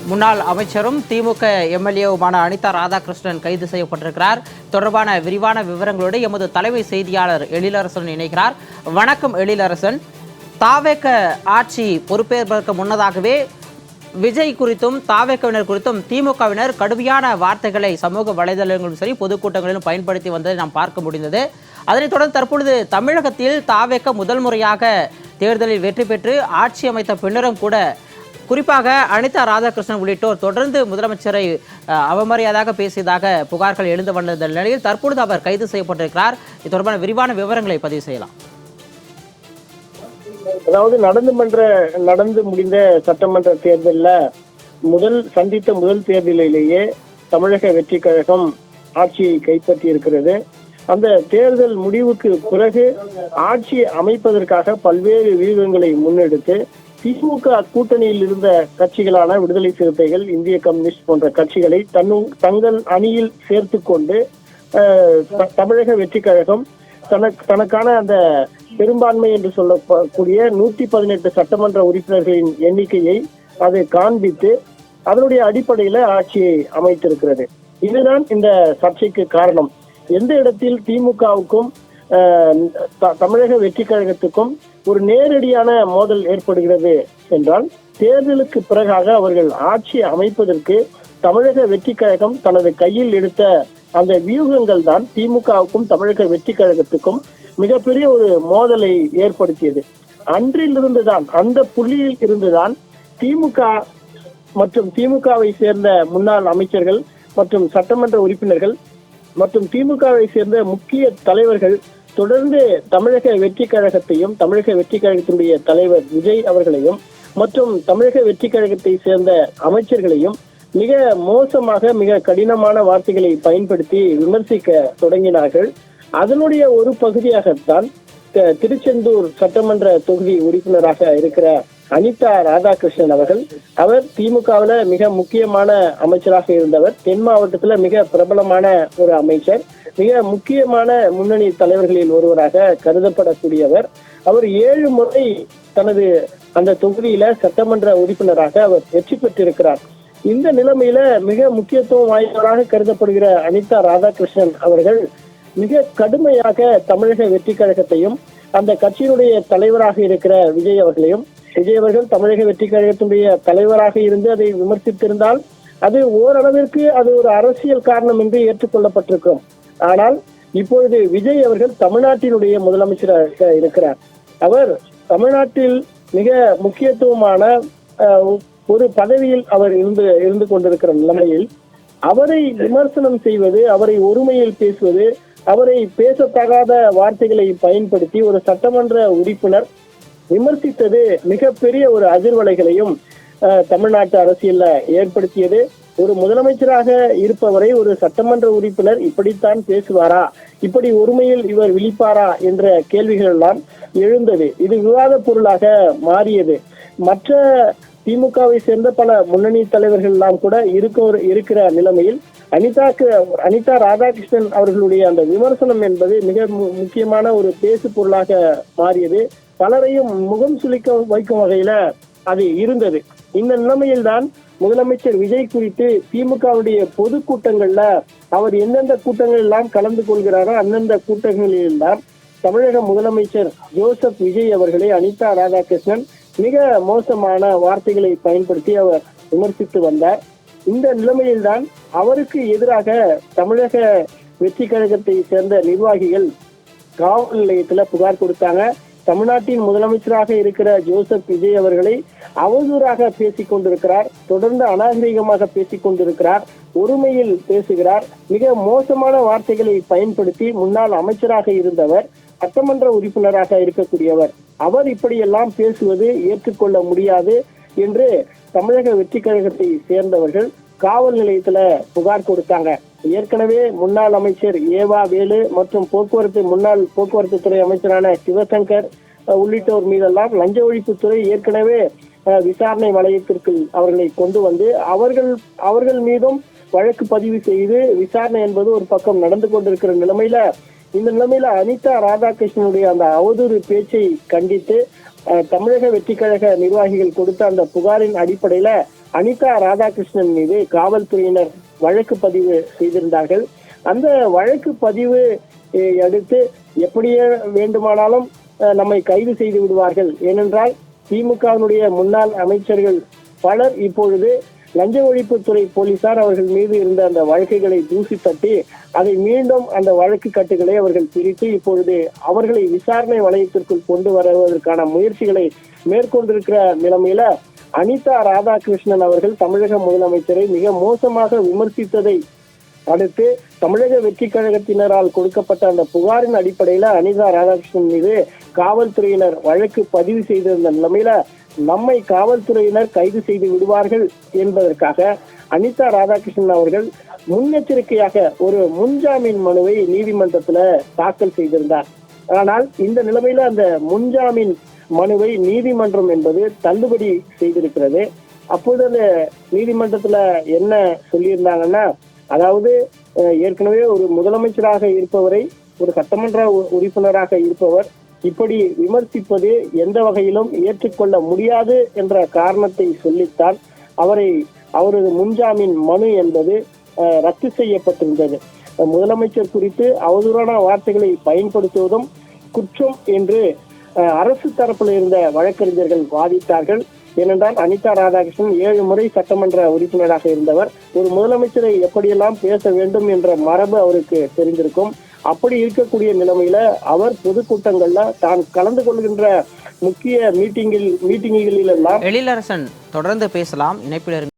முன்னாள் அமைச்சரும் திமுக எம்எல்ஏவுமான அனிதா ராதாகிருஷ்ணன் கைது செய்யப்பட்டிருக்கிறார். தொடர்பான விரிவான விவரங்களோடு எமது தலைமை செய்தியாளர் எழிலரசன் இணைக்கிறார். வணக்கம் எழிலரசன். தாவேக ஆட்சி பொறுப்பேற்பதற்கு முன்னதாகவே விஜய் குறித்தும் தாவேகவினர் குறித்தும் திமுகவினர் கடுமையான வார்த்தைகளை சமூக வலைதளங்களிலும் சரி பொதுக்கூட்டங்களிலும் பயன்படுத்தி வந்ததை நாம் பார்க்க முடிந்தது. அதனைத் தொடர்ந்து தற்பொழுது தமிழகத்தில் தாவேக முதல் முறையாக தேர்தலில் வெற்றி பெற்று ஆட்சி அமைத்த பின்னரும் கூட குறிப்பாக அனிதா ராதாகிருஷ்ணன் உள்ளிட்டோர் தொடர்ந்து முதலமைச்சரை அவமரியாதையாக பேசியதாக புகார்கள் எழுந்து வந்த நிலையில் தற்பொழுது அவர் கைது செய்யப்பட்டிருக்கிறார். இது தொடர்பான விரிவான விவரங்களை பதிவு செய்யலாம். அதாவது நடந்து முடிந்த சட்டமன்ற தேர்தலில் சந்தித்த முதல் தேர்தலிலேயே தமிழக வெற்றி கழகம் ஆட்சியை கைப்பற்றி இருக்கிறது. அந்த தேர்தல் முடிவுக்கு பிறகு ஆட்சி அமைப்பதற்காக பல்வேறு வியூகங்களை முன்னெடுத்து திமுக கூட்டணியில் இருந்த கட்சிகளான விடுதலை சிறுத்தைகள், இந்திய கம்யூனிஸ்ட் போன்ற கட்சிகளை தங்கள் அணியில் சேர்த்து கொண்டு தமிழக வெற்றி கழகம் தனக்கான அந்த பெரும்பான்மை என்று சொல்லக்கூடிய 118 சட்டமன்ற உறுப்பினர்களின் எண்ணிக்கையை அதை காண்பித்து அதனுடைய அடிப்படையில ஆட்சியை அமைத்திருக்கிறது. இதுதான் இந்த சர்ச்சைக்கு காரணம். எந்த இடத்தில் திமுகவுக்கும் தமிழக வெற்றி கழகத்துக்கும் ஒரு நேரடியான மோதல் ஏற்படுகிறது என்றால், தேர்தலுக்கு பிறகாக அவர்கள் ஆட்சி அமைப்பதற்கு தமிழக வெற்றி கழகம் தனது கையில் எடுத்த அந்த வியூகங்கள் தான் திமுகவுக்கும் தமிழக வெற்றி கழகத்துக்கும் மிகப்பெரிய ஒரு மோதலை ஏற்படுத்தியது. அன்றிலிருந்துதான், அந்த புள்ளியில் இருந்துதான் திமுக மற்றும் திமுகவை சேர்ந்த முன்னாள் அமைச்சர்கள் மற்றும் சட்டமன்ற உறுப்பினர்கள் மற்றும் திமுகவை சேர்ந்த முக்கிய தலைவர்கள் தொடர்ந்து தமிழக வெற்றி கழகத்தையும் தமிழக வெற்றி கழகத்தினுடைய தலைவர் விஜய் அவர்களையும் மற்றும் தமிழக வெற்றி கழகத்தை சேர்ந்த அமைச்சர்களையும் மிக மோசமாக மிக கடினமான வார்த்தைகளை பயன்படுத்தி விமர்சிக்க தொடங்கினார்கள். அதனுடைய ஒரு பகுதியாகத்தான் திருச்செந்தூர் சட்டமன்ற தொகுதி உறுப்பினராக இருக்கிற அனிதா ராதாகிருஷ்ணன் அவர் திமுகவில் மிக முக்கியமான அமைச்சராக இருந்தவர். தென் மாவட்டத்துல மிக பிரபலமான ஒரு அமைச்சர், மிக முக்கியமான முன்னணி தலைவர்களில் ஒருவராக கருதப்படக்கூடியவர். அவர் 7 முறை தனது அந்த தொகுதியில சட்டமன்ற உறுப்பினராக அவர் வெற்றி பெற்றிருக்கிறார். இந்த நிலைமையில மிக முக்கியத்துவம் வாய்ந்தவராக கருதப்படுகிற அனிதா ராதாகிருஷ்ணன் அவர்கள் மிக கடுமையாக தமிழக வெற்றி கழகத்தையும் அந்த கட்சியினுடைய தலைவராக இருக்கிற விஜய் அவர்கள் தமிழக வெற்றி கழகத்தினுடைய தலைவராக இருந்து அதை விமர்சித்திருந்தால் அது ஓரளவிற்கு அது ஒரு அரசியல் காரணம் என்று ஏற்றுக்கொள்ளப்பட்டிருக்கும். ஆனால் இப்பொழுது விஜய் அவர்கள் தமிழ்நாட்டினுடைய முதலமைச்சராக இருக்கிறார். அவர் தமிழ்நாட்டில் மிக முக்கியத்துவமான ஒரு பதவியில் அவர் இருந்து கொண்டிருக்கிற நிலைமையில் அவரை விமர்சனம் செய்வது, அவரை ஒருமையில் பேசுவது, அவரை பேசத்தகாத வார்த்தைகளை பயன்படுத்தி ஒரு சட்டமன்ற உறுப்பினர் விமர்சித்தது மிகப்பெரிய ஒரு அதிர்வலைகளையும் தமிழ்நாட்டு அரசியல்ல ஏற்படுத்தியது. ஒரு முதலமைச்சராக இருப்பவரை ஒரு சட்டமன்ற உறுப்பினர் இப்படித்தான் பேசுவாரா, இப்படி ஒருமையில் இவர் விழிப்பாரா என்ற கேள்விகள் எல்லாம் எழுந்தது. இது விவாத பொருளாக மாறியது. மற்ற திமுகவை சேர்ந்த பல முன்னணி தலைவர்கள் எல்லாம் கூட இருக்கிற நிலைமையில் அனிதா ராதாகிருஷ்ணன் அவர்களுடைய அந்த விமர்சனம் என்பது மிக முக்கியமான ஒரு பேசு பொருளாக மாறியது. பலரையும் முகம் சுளிக்க வைக்கும் வகையில அது இருந்தது. இந்த நிலைமையில் தான் முதலமைச்சர் விஜய் குறித்து திமுகவுடைய பொதுக்கூட்டங்கள்ல அவர் எந்தெந்த கூட்டங்கள் எல்லாம் கலந்து கொள்கிறாரோ அந்தந்த கூட்டங்களில் எல்லாம் தமிழக முதலமைச்சர் ஜோசப் விஜய் அவர்களை அனிதா ராதாகிருஷ்ணன் மிக மோசமான வார்த்தைகளை பயன்படுத்தி அவர் விமர்சித்து வந்தார். இந்த நிலைமையில்தான் அவருக்கு எதிராக தமிழக வெற்றி கழகத்தை சேர்ந்த நிர்வாகிகள் காவல் நிலையத்துல புகார் கொடுத்தாங்க. தமிழ்நாட்டின் முதலமைச்சராக இருக்கிற ஜோசப் விஜய் அவர்களை அவதூறாக பேசிக் கொண்டிருக்கிறார், தொடர்ந்து அநாகரிகமாக பேசிக் கொண்டிருக்கிறார், ஒருமையில் பேசுகிறார், மிக மோசமான வார்த்தைகளை பயன்படுத்தி முன்னாள் அமைச்சராக இருந்தவர், சட்டமன்ற உறுப்பினராக இருக்கக்கூடியவர், அவர் இப்படியெல்லாம் பேசுவது ஏற்றுக்கொள்ள முடியாது என்று தமிழக வெற்றி கழகத்தை சேர்ந்தவர்கள் காவல் நிலையத்துல புகார் கொடுத்தாங்க. ஏற்கனவே முன்னாள் அமைச்சர் ஏவா வேலு மற்றும் முன்னாள் போக்குவரத்து துறை அமைச்சரான சிவசங்கர் உள்ளிட்டோர் மீதெல்லாம் லஞ்ச ஒழிப்புத்துறை ஏற்கனவே விசாரணை வளையத்திற்கு அவர்களை கொண்டு வந்து அவர்கள் மீதும் வழக்கு பதிவு செய்து விசாரணை என்பது ஒரு பக்கம் நடந்து கொண்டிருக்கிற நிலைமையில இந்த நிலைமையில அனிதா ராதாகிருஷ்ணனுடைய அந்த அவதூறு பேச்சை கண்டித்து தமிழக வெற்றி கழக நிர்வாகிகள் கொடுத்த அந்த புகாரின் அடிப்படையில அனிதா ராதாகிருஷ்ணன் மீது காவல்துறையினர் வழக்கு பதிவு செய்திருந்தார்கள். அந்த வழக்கு பதிவு அடுத்து எப்படியே வேண்டுமானாலும் நம்மை கைது செய்து விடுவார்கள். ஏனென்றால் திமுகவினுடைய முன்னாள் அமைச்சர்கள் பலர் இப்பொழுது லஞ்ச ஒழிப்புத்துறை போலீசார் அவர்கள் மீது இருந்த அந்த வழக்குகளை தூசி தட்டி அதை மீண்டும் அந்த வழக்கு கட்டுகளை அவர்கள் பிரித்து இப்பொழுது அவர்களை விசாரணை வளையத்திற்குள் கொண்டு வருவதற்கான முயற்சிகளை மேற்கொண்டிருக்கிற நிலைமையில அனிதா ராதாகிருஷ்ணன் அவர்கள் தமிழக முதலமைச்சரை மிக மோசமாக விமர்சித்ததை அடுத்து தமிழக வெற்றி கழகத்தினரால் கொடுக்கப்பட்ட அந்த புகாரின் அடிப்படையில அனிதா ராதாகிருஷ்ணன் மீது காவல்துறையினர் வழக்கு பதிவு செய்திருந்த நிலைமையில நம்மை காவல்துறையினர் கைது செய்து விடுவார்கள் என்பதற்காக அனிதா ராதாகிருஷ்ணன் அவர்கள் முன்னெச்சரிக்கையாக ஒரு முன்ஜாமீன் மனுவை நீதிமன்றத்துல தாக்கல் செய்திருந்தார். ஆனால் இந்த நிலைமையில அந்த முன்ஜாமீன் மனுவை நீதிமன்றம் என்பது தள்ளுபடி செய்திருக்கிறது. அப்போது அந்த நீதிமன்றத்துல என்ன சொல்லியிருந்தாங்கன்னா, அதாவது ஏற்கனவே ஒரு முதலமைச்சராக இருப்பவரை ஒரு சட்டமன்ற உறுப்பினராக இருப்பவர் இப்படி விமர்சிப்பது எந்த வகையிலும் ஏற்றுக்கொள்ள முடியாது என்ற காரணத்தை சொல்லித்தான் அவரது முன்ஜாமீன் மனு என்பது ரத்து செய்யப்பட்டிருந்தது. முதலமைச்சர் குறித்து அவதூறான வார்த்தைகளை பயன்படுத்துவதும் குற்றம் என்று அரசு தரப்பில் இருந்த வழக்கறிஞர்கள் வாதிட்டார்கள். ஏனென்றால் அனிதா ராதாகிருஷ்ணன் 7 முறை சட்டமன்ற உறுப்பினராக இருந்தவர். ஒரு முதலமைச்சரை எப்படியெல்லாம் பேச வேண்டும் என்ற மரபு அவருக்கு தெரிந்திருக்கும். அப்படி இருக்கக்கூடிய நிலைமையில அவர் பொதுக்கூட்டங்கள்ல தான் கலந்து கொள்கின்ற முக்கிய மீட்டிங்குகளில் எல்லாம் எழிலரசன் தொடர்ந்து பேசலாம். இணைப்பில்